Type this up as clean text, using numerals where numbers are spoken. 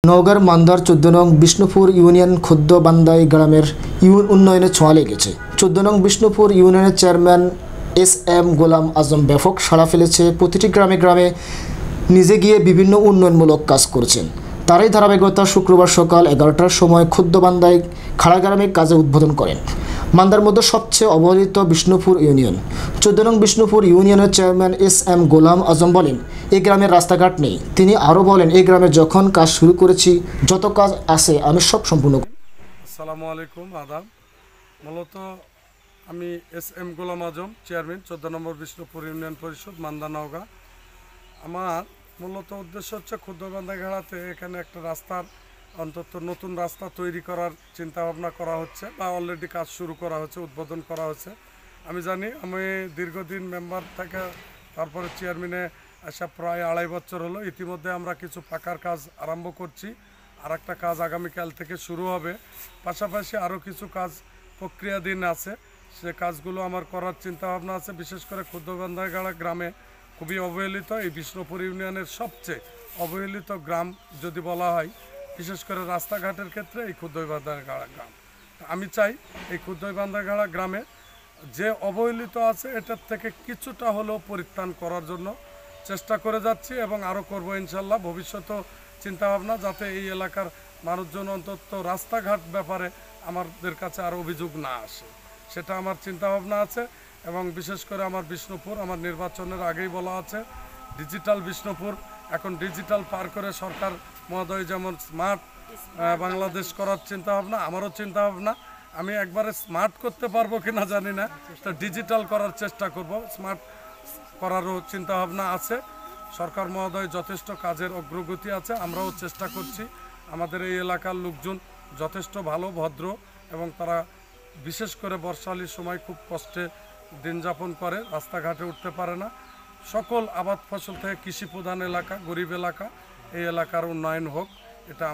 নওগাঁর মান্দার ১৪ নং বিষ্ণুপুর ইউনিয়ন খুদ্দবান্দাই গ্রামের উন্নয়নে ছোঁয়া লেগেছে। ১৪ নং বিষ্ণুপুর ইউনিয়নের চেয়ারম্যান এস.এম. গোলাম আজম ব্যাপক সাড়া ফেলেছে। প্রতিটি গ্রামে গ্রামে নিজে গিয়ে বিভিন্ন উন্নয়নমূলক কাজ করছেন। তারই ধারাবাহিকতা শুক্রবার সকাল ১১টার সময় খুদ্দবান্দাই খাড়াগ্রামে কাজে উদ্বোধন করেন। মান্দার মধ্যে সবচেয়ে অবহেলিত বিষ্ণুপুর ইউনিয়ন। ১৪ নং বিষ্ণুপুর ইউনিয়নের চেয়ারম্যান এস.এম. গোলাম আজম বলেন, এই গ্রামের রাস্তাঘাট নেই। তিনি আরও বলেন, এই গ্রামে যখন কাজ শুরু করেছি, যত কাজ আছে আমি সব সম্পূর্ণ। আসসালামু আলাইকুম, আদাব। মূলত আমি এস.এম. গোলাম আজম, চেয়ারম্যান ১৪ নম্বর বিষ্ণুপুর ইউনিয়ন পরিষদ, মান্দা, নওগাঁ। আমার মূলত উদ্দেশ্য হচ্ছে খুদ্দবান্দাই ঘাড়াতে এখানে একটা রাস্তার অন্তত নতুন রাস্তা তৈরি করার চিন্তাভাবনা করা হচ্ছে বা অলরেডি কাজ শুরু করা হচ্ছে, উদ্বোধন করা হচ্ছে। আমি জানি আমি দীর্ঘদিন মেম্বার থেকে তারপরে চেয়ারম্যানে আসা প্রায় ২.৫ বছর হলো। ইতিমধ্যে আমরা কিছু পাকার কাজ আরম্ভ করছি, আর একটা কাজ আগামীকাল থেকে শুরু হবে। পাশাপাশি আরও কিছু কাজ প্রক্রিয়াধীন আছে, সে কাজগুলো আমার করার চিন্তাভাবনা আছে। বিশেষ করে খুদ্দবান্দাই ঘাড়া গ্রামে খুবই অবহেলিত, এই বিষ্ণুপুর ইউনিয়নের সবচেয়ে অবহেলিত গ্রাম যদি বলা হয়, বিশেষ করে রাস্তাঘাটের ক্ষেত্রে এই খুদ্দবান্দাই ঘাড়া গ্রাম। আমি চাই এই খুদ্দবান্দাই ঘাড়া গ্রামে যে অবহেলিত আছে এটার থেকে কিছুটা হলেও পরিত্রাণ করার জন্য চেষ্টা করে যাচ্ছি এবং আরও করবো ইনশাল্লাহ। ভবিষ্যতেও চিন্তাভাবনা যাতে এই এলাকার মানুষজন অন্তত রাস্তাঘাট ব্যাপারে আমাদের কাছে আর অভিযোগ না আসে, সেটা আমার চিন্তাভাবনা আছে। এবং বিশেষ করে আমার বিষ্ণুপুর, আমার নির্বাচনের আগেই বলা আছে ডিজিটাল বিষ্ণুপুর, এখন ডিজিটাল পার করে সরকার মহোদয় যেমন স্মার্ট বাংলাদেশ করার চিন্তাভাবনা, আমারও চিন্তাভাবনা। আমি একবারে স্মার্ট করতে পারবো কি না জানি না, তো ডিজিটাল করার চেষ্টা করব, স্মার্ট করারও চিন্তাভাবনা আছে। সরকার মহোদয় যথেষ্ট কাজের অগ্রগতি আছে, আমরাও চেষ্টা করছি। আমাদের এই এলাকার লোকজন যথেষ্ট ভালো, ভদ্র এবং তারা বিশেষ করে বর্ষালির সময় খুব কষ্টে দিন যাপন করে, রাস্তাঘাটে উঠতে পারে না। সকল আবাদ ফসল থেকে কৃষি প্রধান এলাকা, গরিব এলাকা, এই এলাকার উন্নয়ন হোক, এটা